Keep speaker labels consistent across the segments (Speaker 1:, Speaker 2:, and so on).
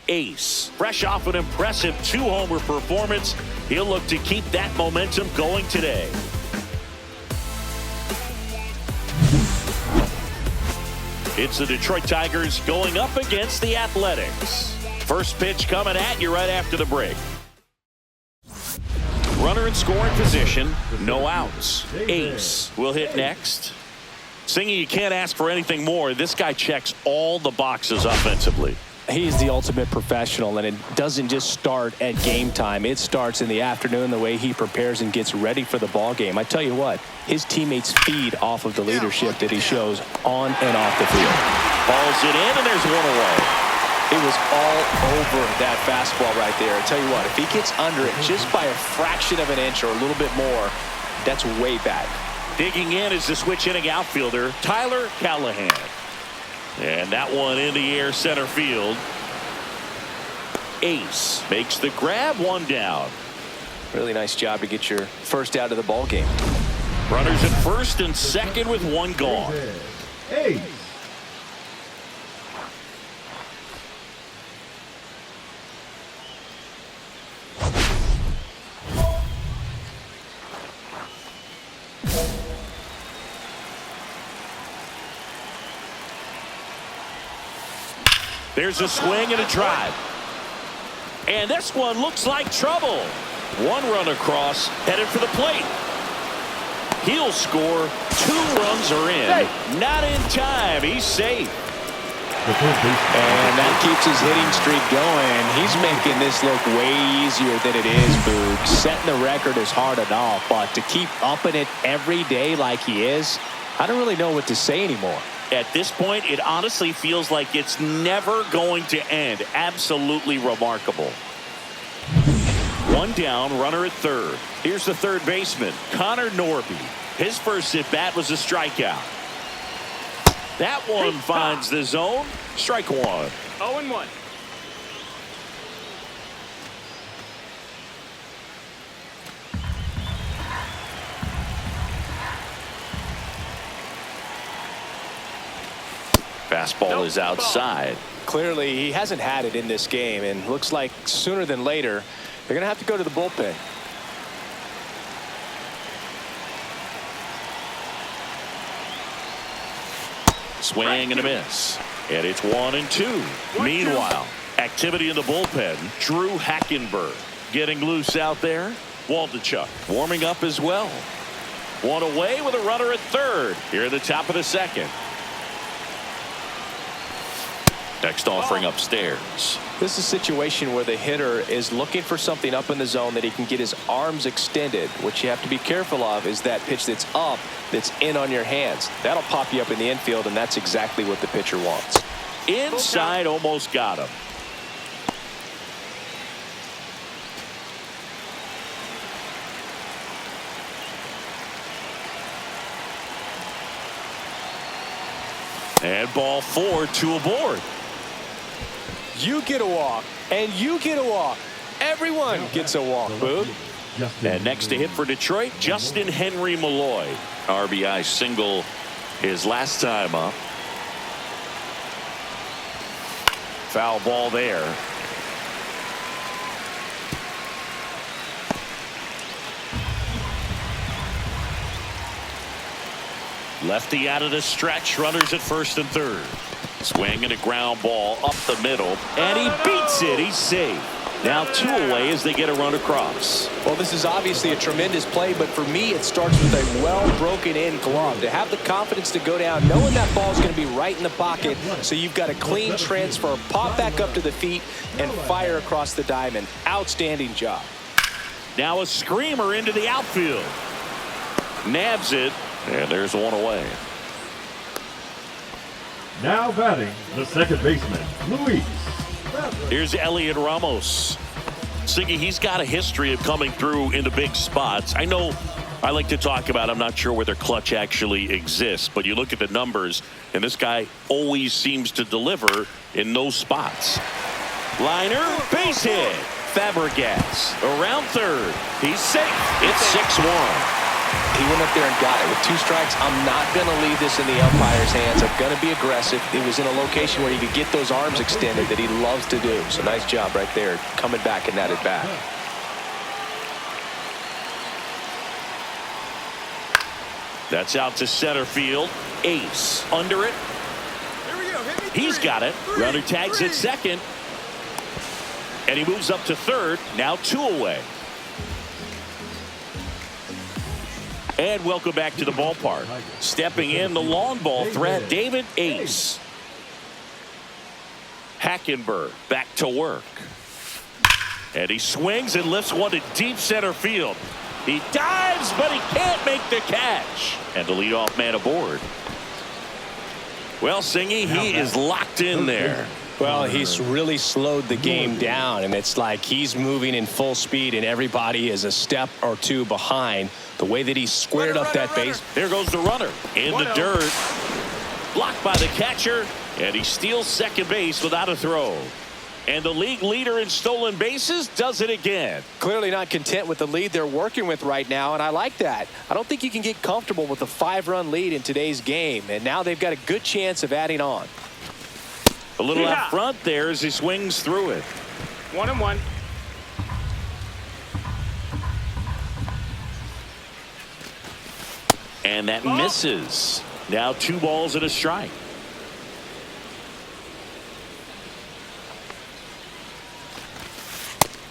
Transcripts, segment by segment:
Speaker 1: ace. Fresh off an impressive 2-homer performance, he'll look to keep that momentum going today. It's the Detroit Tigers going up against the Athletics. First pitch coming at you right after the break. Runner in scoring position, no outs. Ace will hit next. Singy, you can't ask for anything more. This guy checks all the boxes offensively.
Speaker 2: He's the ultimate professional, and it doesn't just start at game time. It starts in the afternoon, the way he prepares and gets ready for the ball game. I tell you what, his teammates feed off of the leadership that he shows on and off the field.
Speaker 1: Balls it in, and there's one away.
Speaker 2: It was all over that fastball right there. I tell you what, if he gets under it just by a fraction of an inch or a little bit more, that's way back.
Speaker 1: Digging in is the switch inning outfielder, Tyler Callahan. And that one in the air center field. Ace makes the grab, one down.
Speaker 2: Really nice job to get your first out of the ball game.
Speaker 1: Runners at first and second with one gone.
Speaker 3: Ace.
Speaker 1: There's a swing and a drive. And this one looks like trouble. One run across, headed for the plate. He'll score. 2 runs are in. Not in time. He's safe.
Speaker 2: And that keeps his hitting streak going. He's making this look way easier than it is, Boog. Setting the record is hard enough, but to keep upping it every day like he is, I don't really know what to say anymore.
Speaker 1: At this point, it honestly feels like it's never going to end. Absolutely remarkable. One down, runner at third. Here's the third baseman, Connor Norby. His first at-bat was a strikeout. That one finds the zone. Strike one.
Speaker 4: 0-1.
Speaker 1: Fastball is outside.
Speaker 2: Clearly, he hasn't had it in this game, and looks like sooner than later, they're going to have to go to the bullpen.
Speaker 1: Swing and a miss. And it's 1-2. Meanwhile, activity in the bullpen. Drew Hackenberg getting loose out there. Waldichuk warming up as well. One away with a runner at third here at the top of the second. Next offering upstairs.
Speaker 2: This is a situation where the hitter is looking for something up in the zone that he can get his arms extended. What you have to be careful of is that pitch that's up, that's in on your hands. That'll pop you up in the infield, and that's exactly what the pitcher wants.
Speaker 1: Inside, almost got him. And ball 4, 2 aboard.
Speaker 2: You get a walk, and you get a walk. Everyone gets a walk, Boog.
Speaker 1: And next to hit for Detroit, Justin Henry Malloy. RBI single his last time up. Foul ball there. Lefty out of the stretch, runners at first and third. Swing and a ground ball up the middle, and he beats it. He's safe. Now 2 away as they get a run across.
Speaker 2: Well, this is obviously a tremendous play, but for me, it starts with a well-broken-in glove. To have the confidence to go down, knowing that ball is going to be right in the pocket, so you've got a clean transfer, pop back up to the feet, and fire across the diamond. Outstanding job.
Speaker 1: Now a screamer into the outfield. Nabs it, and there's one away.
Speaker 3: Now batting, the second baseman, Luis.
Speaker 1: Here's Elliot Ramos. Siggy, he's got a history of coming through in the big spots. I know I like to talk about, I'm not sure whether clutch actually exists, but you look at the numbers, and this guy always seems to deliver in those spots. Liner, base hit. Fabregas around third. He's safe. It's 6-1.
Speaker 2: He went up there and got it. With 2 strikes, I'm not going to leave this in the umpire's hands. I'm going to be aggressive. It was in a location where he could get those arms extended that he loves to do. So nice job right there, coming back in that at bat.
Speaker 1: That's out to center field. Ace under it. He's got it. Runner tags at second. And he moves up to third. Now 2 away. And welcome back to the ballpark. Stepping in, the long ball threat, David Ace. Hackenberg back to work. And he swings and lifts one to deep center field. He dives, but he can't make the catch. And the leadoff man aboard. Well, Singy, he is locked in there.
Speaker 2: Well, he's really slowed the game down, and it's like he's moving in full speed, and everybody is a step or 2 behind. The way that he squared up that base.
Speaker 1: There goes the runner in the dirt. Blocked by the catcher, and he steals second base without a throw. And the league leader in stolen bases does it again.
Speaker 2: Clearly not content with the lead they're working with right now, and I like that. I don't think you can get comfortable with a 5-run lead in today's game, and now they've got a good chance of adding on.
Speaker 1: A little out front there as he swings through it.
Speaker 4: 1-1.
Speaker 1: And that misses. Now 2 balls and a strike.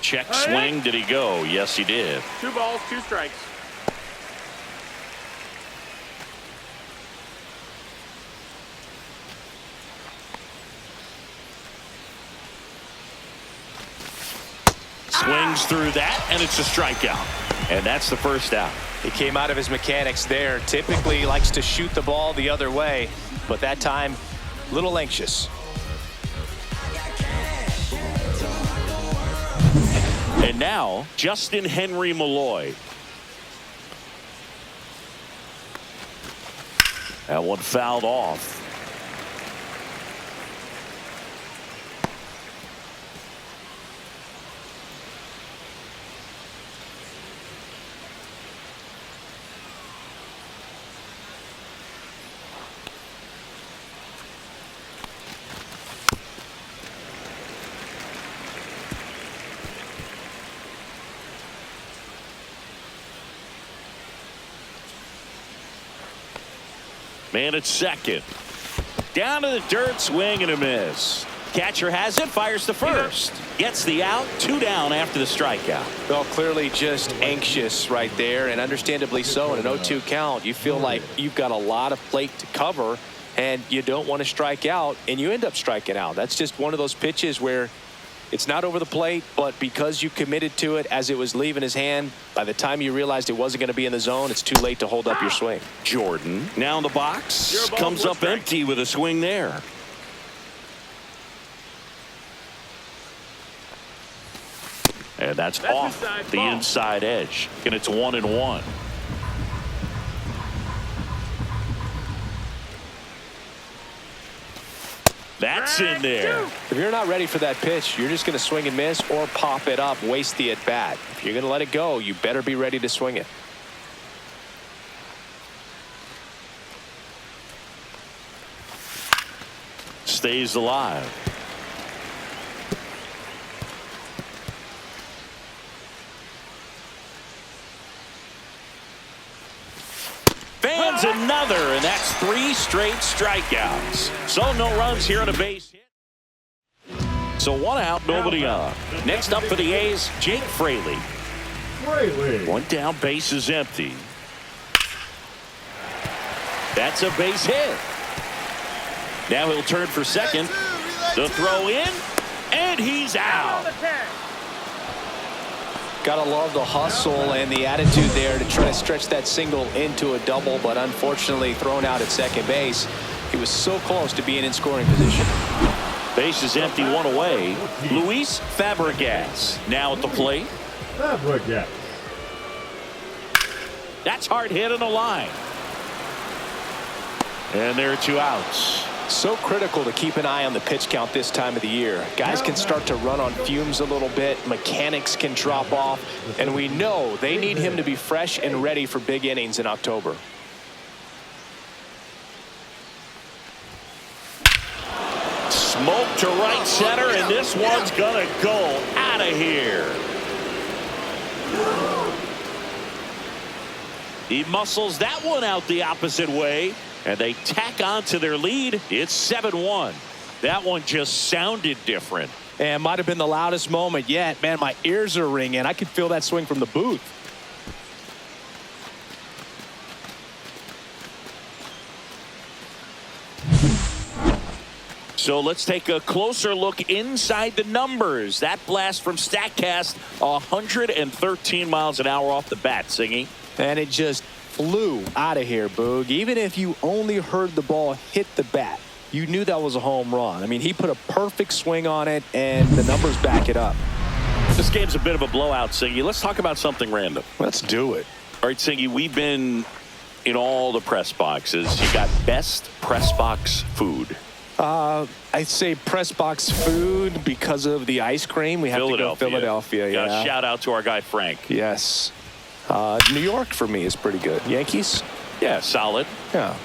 Speaker 1: Check swing. Did he go? Yes, he did.
Speaker 4: 2 balls, 2 strikes.
Speaker 1: Swings through that, and it's a strikeout. And that's the first out.
Speaker 2: He came out of his mechanics there. Typically he likes to shoot the ball the other way, but that time a little anxious.
Speaker 1: And now Justin Henry Malloy. That one fouled off. Man at second. Down to the dirt, swing and a miss. Catcher has it, fires to first. Gets the out, 2 down after the strikeout.
Speaker 2: Well, clearly just anxious right there, and understandably so. In an 0-2 count, you feel like you've got a lot of plate to cover, and you don't want to strike out, and you end up striking out. That's just one of those pitches where it's not over the plate, but because you committed to it as it was leaving his hand, by the time you realized it wasn't going to be in the zone, it's too late to hold up your swing.
Speaker 1: Jordan now in the box, comes up empty with a swing there. And that's off the inside edge, and it's 1-1. That's in there.
Speaker 2: If you're not ready for that pitch, you're just going to swing and miss or pop it up, waste the at-bat. If you're going to let it go, you better be ready to swing it.
Speaker 1: Stays alive. Fans another, and that's 3 straight strikeouts. So no runs here on a base hit. So 1 out, nobody on. Next up for the A's, Jake Fraley. 1 down, base is empty. That's a base hit. Now he'll turn for second. The throw in, and he's out.
Speaker 2: Gotta love the hustle and the attitude there to try to stretch that single into a double, but unfortunately thrown out at second base. He was so close to being in scoring position.
Speaker 1: Base is empty, 1 away. Luis Fabregas now at the plate.
Speaker 3: Fabregas.
Speaker 1: That's hard hit on the line. And there are 2 outs.
Speaker 2: So critical to keep an eye on the pitch count this time of the year. Guys can start to run on fumes a little bit. Mechanics can drop off. And we know they need him to be fresh and ready for big innings in October.
Speaker 1: Smoke to right center, and this one's going to go out of here. He muscles that one out the opposite way, and they tack on to their lead. It's 7-1. That one just sounded different.
Speaker 2: And might have been the loudest moment yet. Man, my ears are ringing. I could feel that swing from the booth.
Speaker 1: So let's take a closer look inside the numbers. That blast from StatCast, 113 miles an hour off the bat, Singy.
Speaker 2: And it just flew out of here, Boog. Even if you only heard the ball hit the bat, you knew that was a home run. I mean, he put a perfect swing on it, and the numbers back it up.
Speaker 1: This game's a bit of a blowout, Singy. Let's talk about something random.
Speaker 2: Let's do it.
Speaker 1: All right, Singy, we've been in all the press boxes. You got best press box food.
Speaker 2: I'd say press box food because of the ice cream. We have to go Philadelphia. Yeah.
Speaker 1: Shout out to our guy Frank.
Speaker 2: Yes. New York for me is pretty good. Yankees?
Speaker 1: Yeah, solid.
Speaker 2: Yeah.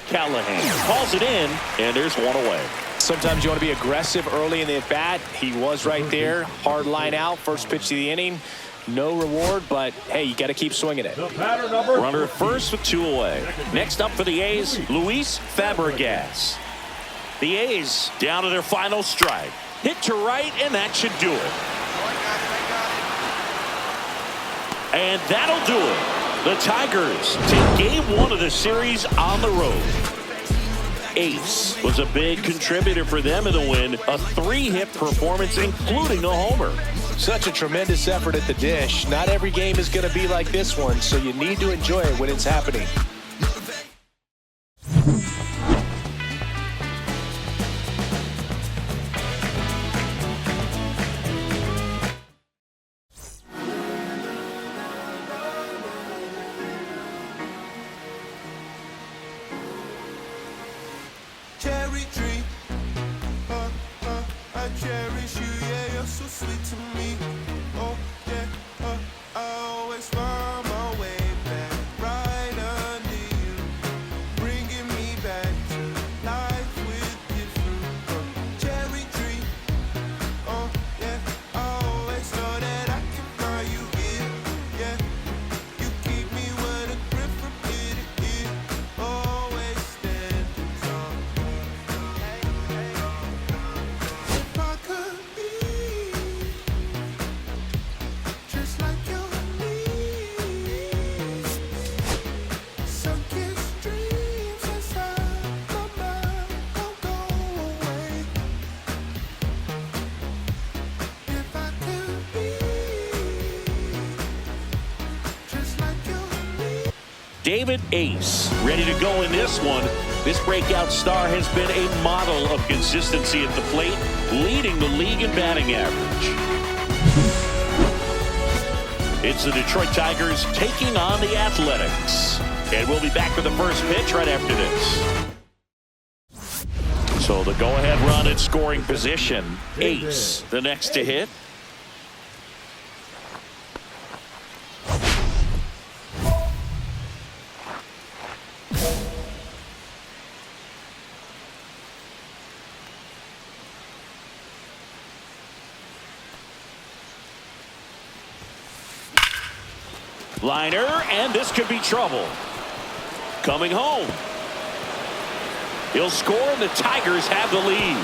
Speaker 1: Callahan calls it in, and there's one away.
Speaker 2: Sometimes you want to be aggressive early in the at-bat. He was right there. Hard line out. First pitch of the inning. No reward, but, hey, you got to keep swinging it.
Speaker 1: Runner at first with 2 away. Next up for the A's, Luis Fabregas. The A's down to their final strike. Hit to right, and that should do it. And that'll do it. The Tigers take game 1 of the series on the road. Ace was a big contributor for them in the win. A 3-hit performance, including a homer.
Speaker 2: Such a tremendous effort at the dish. Not every game is going to be like this one, so you need to enjoy it when it's happening.
Speaker 5: Cherry tree, I cherish you, yeah, you're so sweet to me. Oh, yeah, I always find my way back right under you, bringing me back to life with you. Cherry tree, oh, yeah, I always know that I can find you here, yeah. You keep me with a grip from ear to ear, always standing tall. If I could be just like your knees, sunken dreams inside my mind won't go away. If I could be just like your knees.
Speaker 1: David Ace ready to go in this one. This breakout star has been a model of consistency at the plate, leading the league in batting average. It's the Detroit Tigers taking on the Athletics. And we'll be back for the first pitch right after this. So the go-ahead run in scoring position. Ace, the next to hit. Liner, and this could be trouble. Coming home. He'll score, and the Tigers have the lead.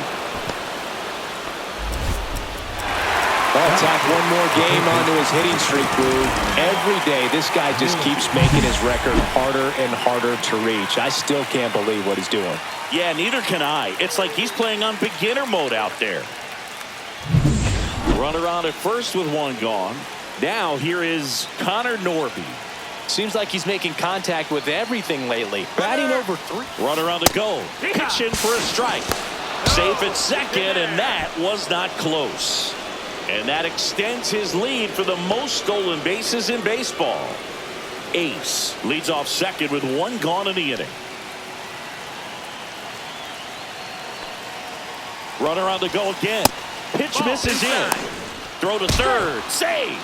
Speaker 2: Well, tack one more game onto his hitting streak, Boo. Every day, this guy just keeps making his record harder and harder to reach. I still can't believe what he's doing.
Speaker 1: Yeah, neither can I. It's like he's playing on beginner mode out there. Runner on at first with 1 gone. Now here is Connor Norby.
Speaker 2: Seems like he's making contact with everything lately. Batting over 3.
Speaker 1: Runner on the go. Pitch in for a strike. Safe at second, and that was not close. And that extends his lead for the most stolen bases in baseball. Ace leads off second with 1 gone in the inning. Runner on the go again. Pitch misses in. Throw to third. Save.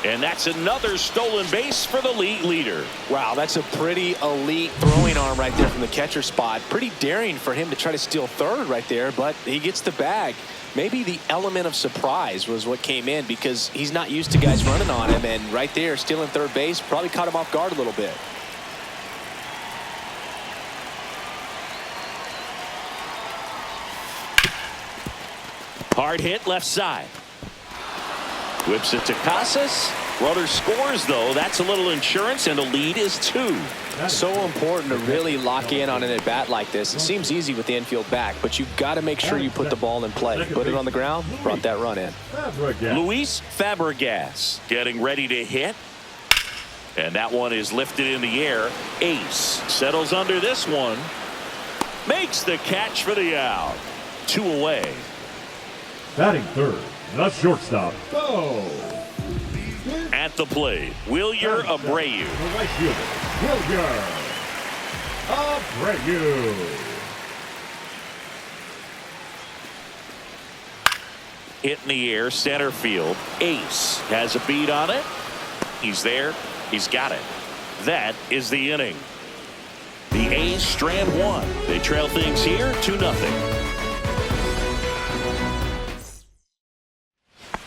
Speaker 1: And that's another stolen base for the league leader.
Speaker 2: Wow, that's a pretty elite throwing arm right there from the catcher spot. Pretty daring for him to try to steal third right there, but he gets the bag. Maybe the element of surprise was what came in because he's not used to guys running on him, and right there, stealing third base probably caught him off guard a little bit.
Speaker 1: Hard hit left side. Whips it to Casas. Runner scores, though. That's a little insurance, and the lead is 2.
Speaker 2: So important to really lock in on an at-bat like this. It seems easy with the infield back, but you've got to make sure you put the ball in play. Put it on the ground, brought that run in.
Speaker 1: Luis Fabregas getting ready to hit. And that one is lifted in the air. Ace settles under this one. Makes the catch for the out. 2 away.
Speaker 3: Batting third, the shortstop, Bo.
Speaker 1: At the plate, Wilyer Abreu.
Speaker 3: The right fielder, Wilyer Abreu.
Speaker 1: Hit in the air, center field. Ace has a beat on it. He's there. He's got it. That is the inning. The A's strand 1. They trail things here 2-0.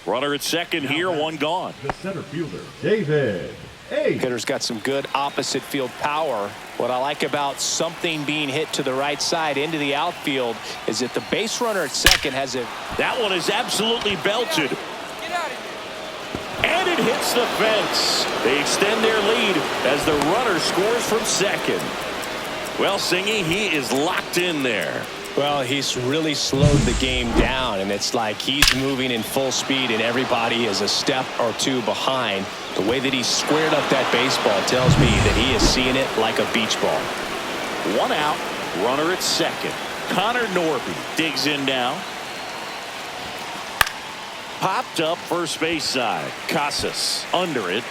Speaker 1: Runner at second here, 1 gone.
Speaker 3: The center fielder, David Ace.
Speaker 2: Hitter's got some good opposite field power. What I like about something being hit to the right side into the outfield is that the base runner at second has a...
Speaker 1: That one is absolutely belted.
Speaker 4: Get out of here.
Speaker 1: And it hits the fence. They extend their lead as the runner scores from second. Well, Singy, he is locked in there.
Speaker 2: Well, he's really slowed the game down, and it's like he's moving in full speed, and everybody is a step or 2 behind. The way that he squared up that baseball tells me that he is seeing it like a beach ball.
Speaker 1: 1 out, runner at second. Connor Norby digs in now. Popped up first base side. Casas under it.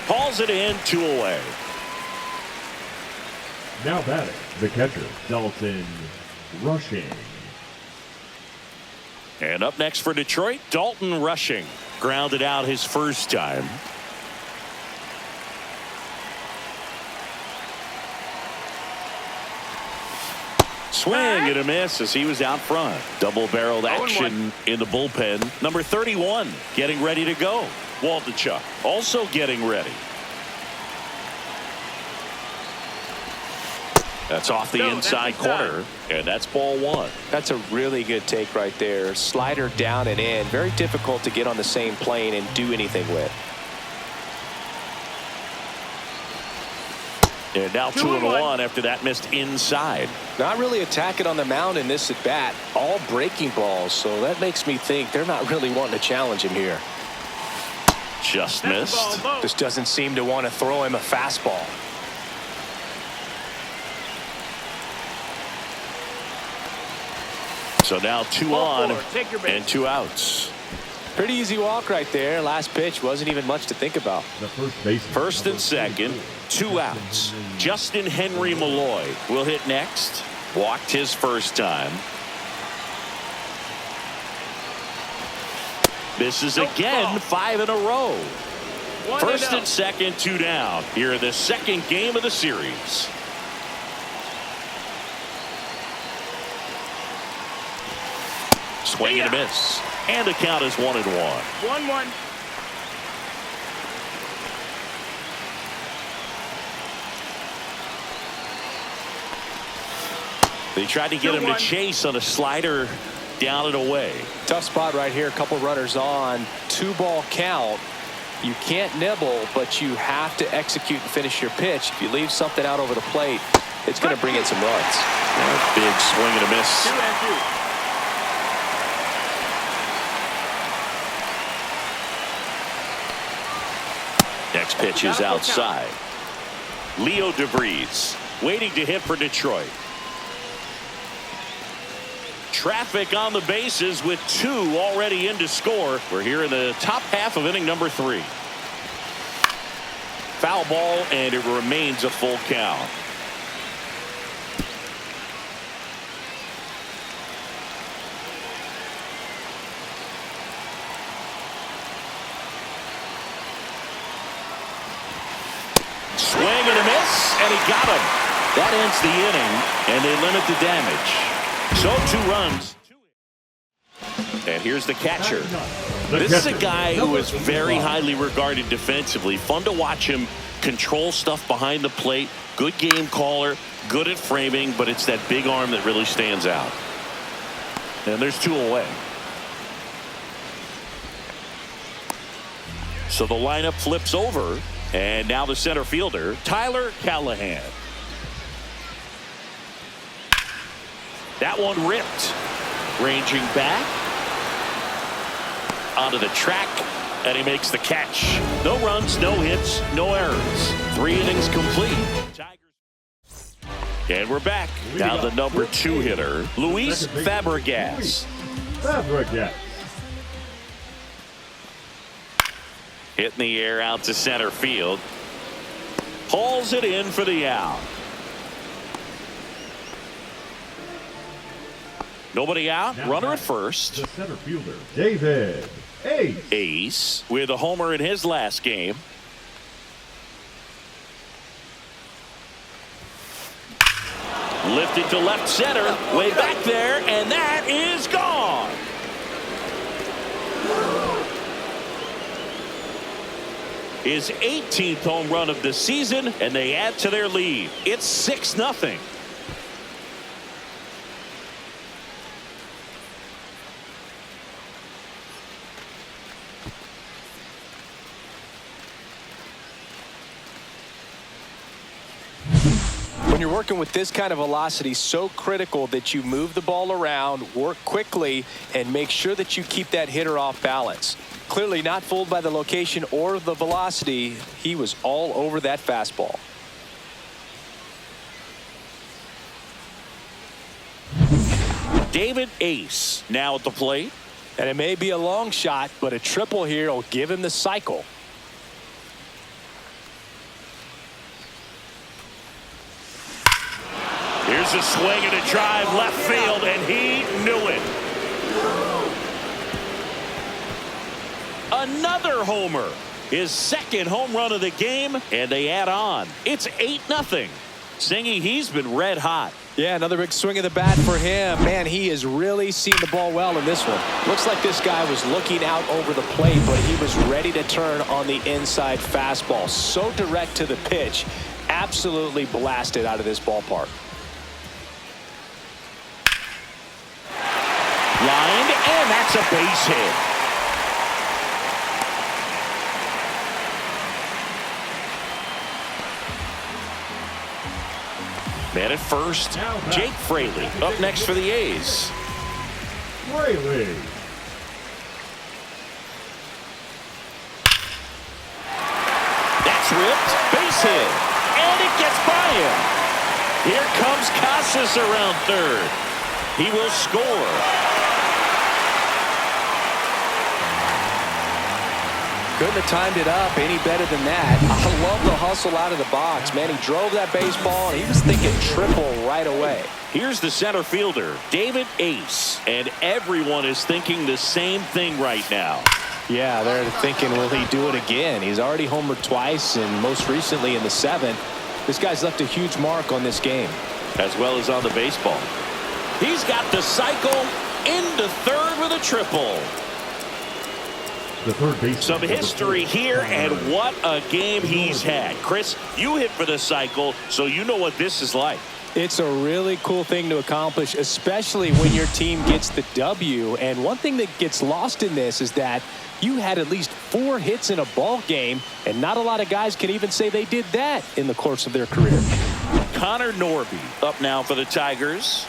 Speaker 1: Hauls it in, 2 away.
Speaker 3: Now batting, the catcher, Dalton Rushing.
Speaker 1: And up next for Detroit, Dalton Rushing. Grounded out his first time. Swing and a miss as he was out front. Double-barreled action in the bullpen. Number 31 getting ready to go. Waldichuk also getting ready. That's off the inside corner, and that's ball 1.
Speaker 2: That's a really good take right there. Slider down and in. Very difficult to get on the same plane and do anything with.
Speaker 1: And now 2-1 after that missed inside.
Speaker 2: Not really attacking on the mound in this at bat. All breaking balls, so that makes me think they're not really wanting to challenge him here.
Speaker 1: Just missed.
Speaker 2: Just doesn't seem to want to throw him a fastball.
Speaker 1: So now 2 on and 2 outs.
Speaker 2: Pretty easy walk right there. Last pitch wasn't even much to think about.
Speaker 3: The first baseman,
Speaker 1: First and second, 2 outs. Justin Henry Malloy will hit next. Walked his first time. Misses again, 5 in a row. First and second, 2 down. Here in the second game of the series. Swing and a miss. And the count is 1-1.
Speaker 4: 1-1.
Speaker 1: They tried to get him to chase on a slider down and away.
Speaker 2: Tough spot right here. A couple runners on. 2-ball count. You can't nibble, but you have to execute and finish your pitch. If you leave something out over the plate, it's going to bring in some runs.
Speaker 1: Big swing and a miss.
Speaker 4: 2-2.
Speaker 1: Next pitch is outside. Leo DeVries waiting to hit for Detroit. Traffic on the bases with 2 already in to score. We're here in the top half of inning number 3. Foul ball, and it remains a full count. Swing and a miss, and he got him. That ends the inning, and they limit the damage. So 2 runs. And here's the catcher. This is a guy who is very highly regarded defensively. Fun to watch him control stuff behind the plate. Good game caller, good at framing, but it's that big arm that really stands out. And there's 2 away. So the lineup flips over, and now the center fielder, Tyler Callahan. That one ripped. Ranging back onto the track, and he makes the catch. No runs, no hits, no errors. 3 innings complete. And we're back. Now the number 2 hitter, Luis Fabregas. Hit in the air out to center field. Hauls it in for the out. Nobody out. Runner at first.
Speaker 3: The center fielder, David
Speaker 1: Ace with a homer in his last game. Lifted to left center. Way back there, and that is gone. His 18th home run of the season, and they add to their lead. It's 6-0.
Speaker 2: When you're working with this kind of velocity, so critical that you move the ball around, work quickly, and make sure that you keep that hitter off balance. Clearly not fooled by the location or the velocity. He was all over that fastball.
Speaker 1: David Ace now at the plate.
Speaker 2: And it may be a long shot, but a triple here will give him the cycle.
Speaker 1: Here's a swing and a drive left field, and he knew it. Another homer. His 2nd home run of the game, and they add on. It's 8-0. Singy, he's been red hot.
Speaker 2: Yeah, another big swing of the bat for him. Man, he has really seen the ball well in this one. Looks like this guy was looking out over the plate, but he was ready to turn on the inside fastball. So direct to the pitch. Absolutely blasted out of this ballpark.
Speaker 1: Lined, and that's a base hit. Man at first, Jake Fraley up next for the A's.
Speaker 3: Fraley.
Speaker 1: That's ripped, base hit, and it gets by him. Here comes Casas around third. He will score.
Speaker 2: Couldn't have timed it up any better than that. I love the hustle out of the box. Man, he drove that baseball, and he was thinking triple right away.
Speaker 1: Here's the center fielder, David Ace, and everyone is thinking the same thing right now.
Speaker 2: Yeah, they're thinking, will he do it again? He's already homered twice, and most recently in the 7th. This guy's left a huge mark on this game.
Speaker 1: As well as on the baseball. He's got the cycle into third with a triple.
Speaker 3: The third base.
Speaker 1: Some history here, and what a game he's had. Chris, you hit for the cycle, so you know what this is like.
Speaker 2: It's a really cool thing to accomplish, especially when your team gets the W. And one thing that gets lost in this is that you had at least 4 hits in a ball game, and not a lot of guys can even say they did that in the course of their career.
Speaker 1: Connor Norby up now for the Tigers.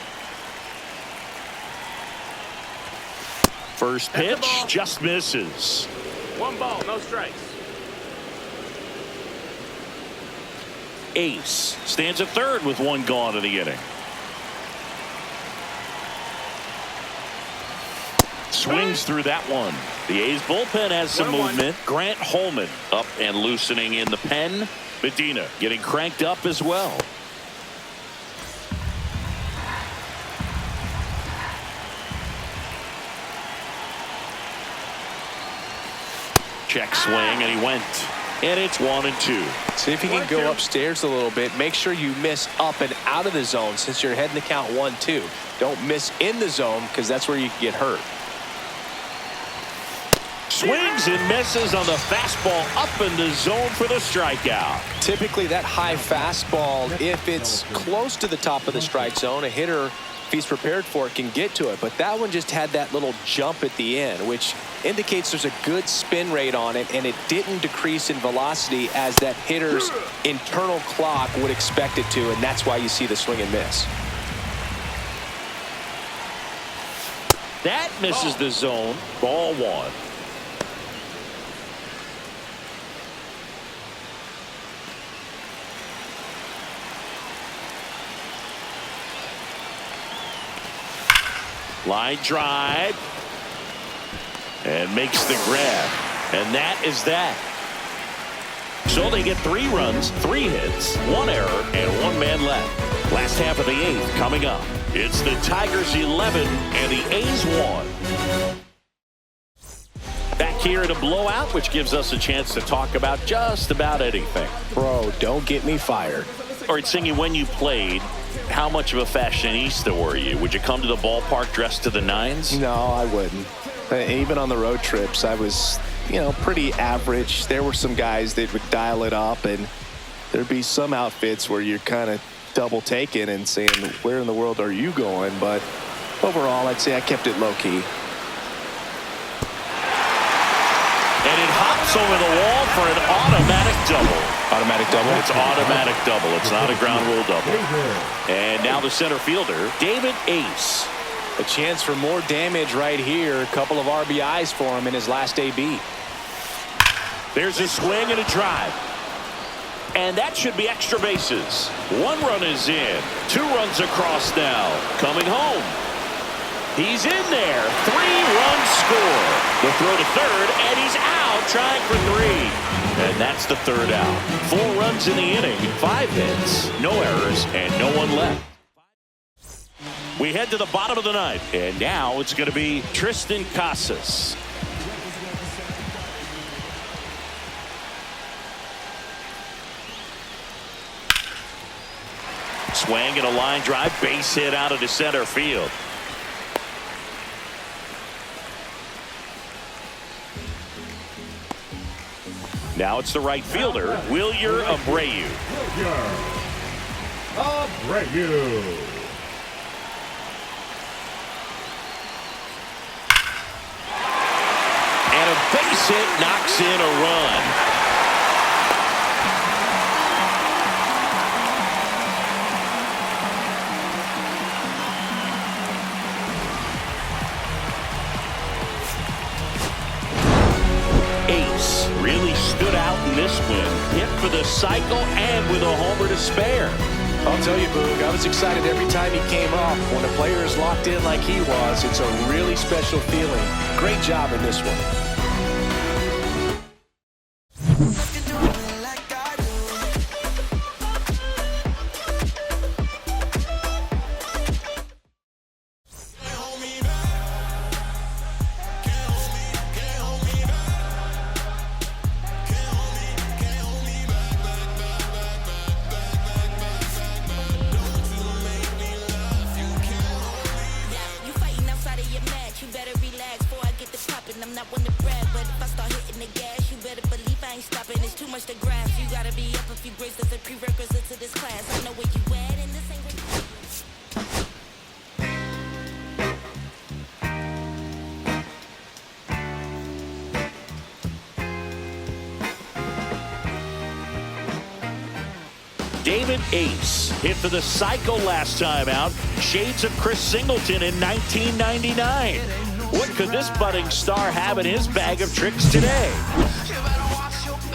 Speaker 1: First pitch just misses.
Speaker 4: 1 ball, no strikes.
Speaker 1: Ace stands at third with 1 gone in the inning. Swings through that one. The A's bullpen has some movement. Grant Holman up and loosening in the pen. Medina getting cranked up as well. Check swing, and he went. And it's 1-2.
Speaker 2: See if you can go upstairs a little bit. Make sure you miss up and out of the zone since you're heading to count 1-2. Don't miss in the zone because that's where you can get hurt.
Speaker 1: Swings and misses on the fastball up in the zone for the strikeout.
Speaker 2: Typically that high fastball, if it's close to the top of the strike zone, a hitter, if he's prepared for it, can get to it. But that one just had that little jump at the end, which indicates there's a good spin rate on it, and it didn't decrease in velocity as that hitter's internal clock would expect it to, and that's why you see the swing and miss.
Speaker 1: That misses the zone. Ball 1. Line drive. And makes the grab. And that is that. So they get 3 runs, 3 hits, 1 error, and 1 man left. Last half of the 8th coming up. It's the Tigers 11 and the A's 1. Back here in a blowout, which gives us a chance to talk about just about anything.
Speaker 2: Bro, don't get me fired.
Speaker 1: All right, Singy, when you played, how much of a fashionista were you? Would you come to the ballpark dressed to the nines?
Speaker 2: No, I wouldn't. Even on the road trips, I was, pretty average. There were some guys that would dial it up, and there'd be some outfits where you're kind of double taking and saying, where in the world are you going? But overall, I'd say I kept it low key.
Speaker 1: And it hops over the wall for an automatic double.
Speaker 2: Automatic double?
Speaker 1: It's automatic double. It's not a ground rule double. And now the center fielder, David Ace.
Speaker 2: A chance for more damage right here. A couple of RBIs for him in his last AB.
Speaker 1: There's a swing and a drive. And that should be extra bases. 1 run is in. 2 runs across now. Coming home. He's in there. 3-run score. The throw to third, and he's out trying for 3. And that's the 3rd out. 4 runs in the inning, 5 hits, no errors, and no one left. We head to the bottom of the 9th, and now it's going to be Tristan Casas. Swing and a line drive, base hit out into center field. Now it's the right fielder, Wilyer Abreu. And a base hit knocks in a run. Ace really stood out in this win. Hit for the cycle and with a homer to spare.
Speaker 2: I'll tell you, Boog, I was excited every time he came off. When a player is locked in like he was, it's a really special feeling. Great job in this one.
Speaker 6: I'm not one to brag, but if I start hitting the gas, you better believe I ain't stopping. It's too much to grasp. You gotta be up a few grades as a prerequisite to this class. I know where you at, and this ain't
Speaker 1: David Ace hit for the cycle last time out. Shades of Chris Singleton in 1999. What could this budding star have in his bag of tricks today?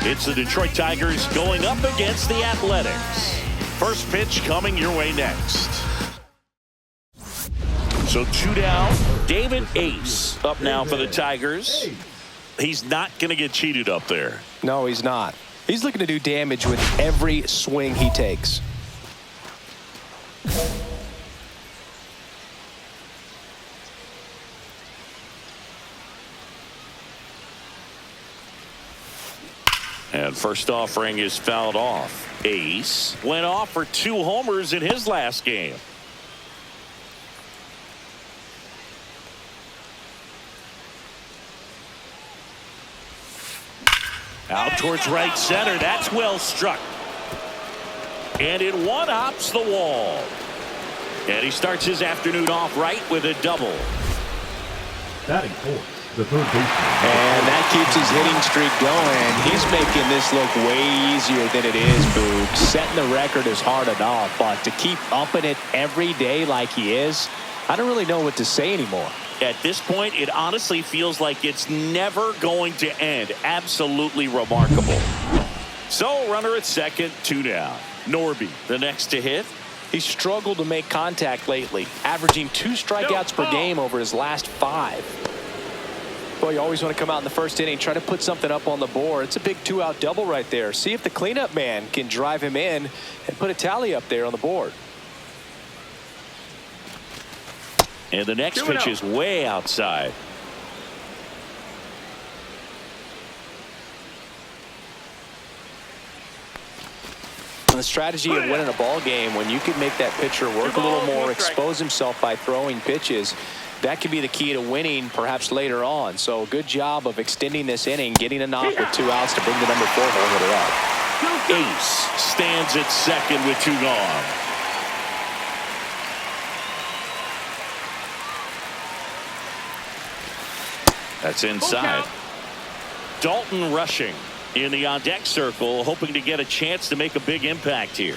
Speaker 1: It's the Detroit Tigers going up against the Athletics. First pitch coming your way next. So 2 down. David Ace up now for the Tigers. He's not going to get cheated up there.
Speaker 2: No, he's not. He's looking to do damage with every swing he takes.
Speaker 1: And first offering is fouled off. Ace went off for 2 homers in his last game. Out towards right center. That's well struck. And it one-hops the wall. And he starts his afternoon off right with a double.
Speaker 3: Batting fourth, the third baseman.
Speaker 2: And that keeps his hitting streak going. He's making this look way easier than it is, Boog. Setting the record is hard enough, but to keep upping it every day like he is, I don't really know what to say anymore.
Speaker 1: At this point, it honestly feels like it's never going to end. Absolutely remarkable. So, runner at second, 2 down. Norby, the next to hit.
Speaker 2: He's struggled to make contact lately, averaging 2 strikeouts per game over his last 5. Boy, you always want to come out in the first inning, try to put something up on the board. It's a big 2-out double right there. See if the cleanup man can drive him in and put a tally up there on the board.
Speaker 1: And the next pitch is way outside.
Speaker 2: The strategy of winning a ball game, when you can make that pitcher work a little more, expose himself by throwing pitches, that could be the key to winning perhaps later on. So good job of extending this inning, getting a knock with 2 outs to bring the number 4 home hitter up.
Speaker 1: Ace stands at second with 2 gone. That's inside. Dalton rushing in the on-deck circle, hoping to get a chance to make a big impact here.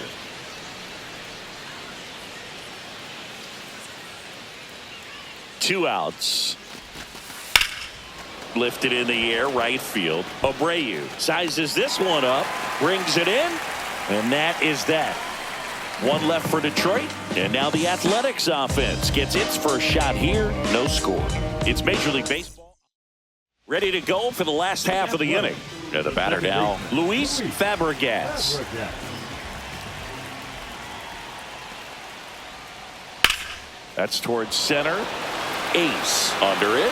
Speaker 1: Two outs. Lifted in the air, right field. Abreu sizes this one up, brings it in, and that is that. 1 left for Detroit, and now the Athletics offense gets its first shot here. No score. It's Major League Baseball. Ready to go for the last half of the inning. And the batter now, Luis Fabregas. That's towards center. Ace under it.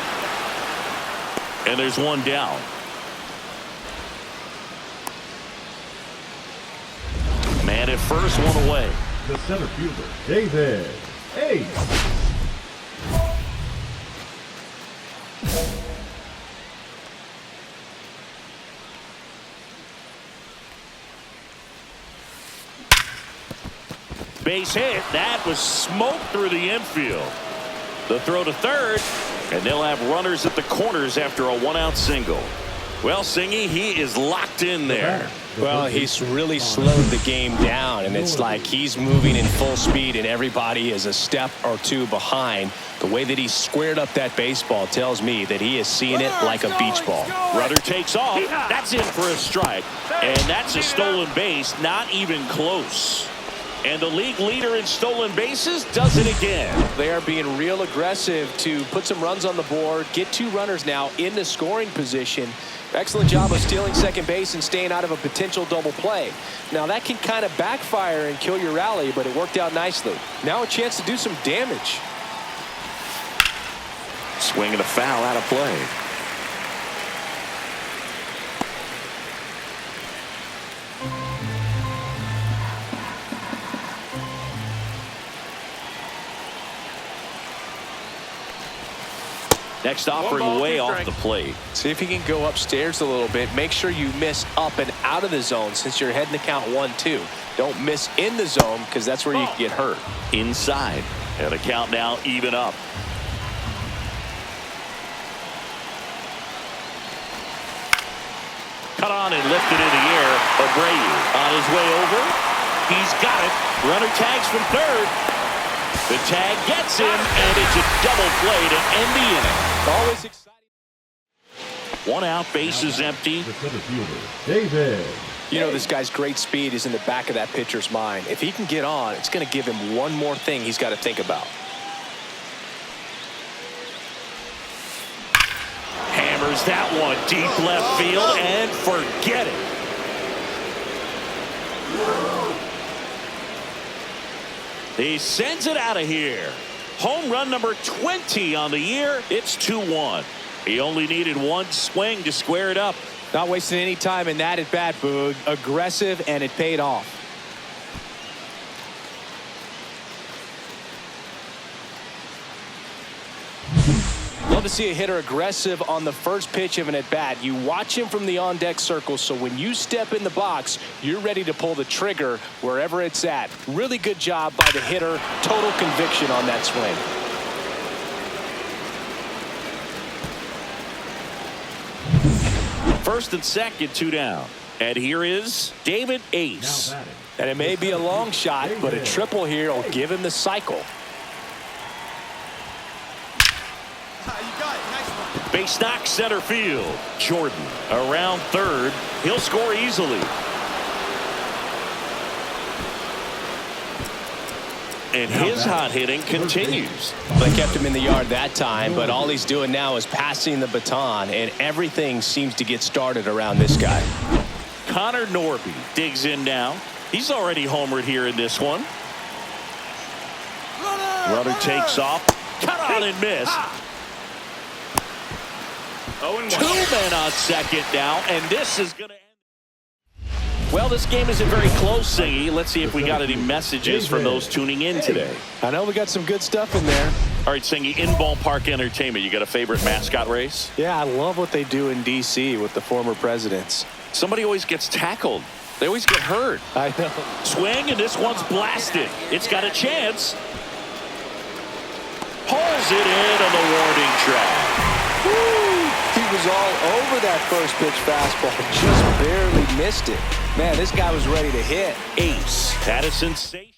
Speaker 1: And there's 1 down. Man at first, 1 away.
Speaker 3: The center fielder, David Ace.
Speaker 1: Base hit. That was smoke through the infield. The throw to third, and they'll have runners at the corners after a 1-out single. Well, Singy, he is locked in there.
Speaker 2: Well, he's really slowed the game down, and it's like he's moving in full speed, and everybody is a step or 2 behind. The way that he squared up that baseball tells me that he is seeing it like a beach ball.
Speaker 1: Runner takes off. That's in for a strike, and that's a stolen base, not even close. And the league leader in stolen bases does it again.
Speaker 2: They are being real aggressive to put some runs on the board, get 2 runners now in the scoring position. Excellent job of stealing second base and staying out of a potential double play. Now that can kind of backfire and kill your rally, but it worked out nicely. Now a chance to do some damage.
Speaker 1: Swing and a foul out of play. Next offering way off the plate.
Speaker 2: See if you can go upstairs a little bit. Make sure you miss up and out of the zone since you're heading to count 1-2. Don't miss in the zone because that's where you can get hurt.
Speaker 1: Inside. And the count now even up. Cut on and lifted in the air. Abreu on his way over. He's got it. Runner tags from third. The tag gets him, and it's a double play to end the inning.
Speaker 2: Always exciting.
Speaker 1: 1 out, base is empty.
Speaker 3: The center fielder, David.
Speaker 2: You know, this guy's great speed is in the back of that pitcher's mind. If he can get on, it's going to give him one more thing he's got to think about.
Speaker 1: Hammers that one deep left field, and forget it. He sends it out of here. Home run number 20 on the year. It's 2-1. He only needed 1 swing to square it up.
Speaker 2: Not wasting any time in that at bat, Boog. Aggressive, and it paid off. Love to see a hitter aggressive on the first pitch of an at-bat. You watch him from the on-deck circle, so when you step in the box, you're ready to pull the trigger wherever it's at. Really good job by the hitter. Total conviction on that swing.
Speaker 1: First and second, 2 down. And here is David Ace.
Speaker 2: And it may be a long shot, but a triple here will give him the cycle.
Speaker 1: Base knock center field. Jordan around third. He'll score easily. And his hot hitting continues.
Speaker 2: They kept him in the yard that time, but all he's doing now is passing the baton, and everything seems to get started around this guy.
Speaker 1: Connor Norby digs in now. He's already homered here in this one. Runner takes off. Cut on and miss.
Speaker 4: 0-1.
Speaker 1: 2 men on second now, and this is going to end. Well, this game isn't very close, Singy. Let's see if we got any messages from those tuning in today.
Speaker 2: I know we got some good stuff in there.
Speaker 1: All right, Singy, in ballpark entertainment, you got a favorite mascot race?
Speaker 2: Yeah, I love what they do in D.C. with the former presidents.
Speaker 1: Somebody always gets tackled. They always get hurt.
Speaker 2: I know.
Speaker 1: Swing, and this one's blasted. It's got a chance. Pulls it in on the warning track.
Speaker 2: Woo! He was all over that first pitch fastball, just barely missed it. Man, this guy was ready to hit.
Speaker 1: Ace had a sensation.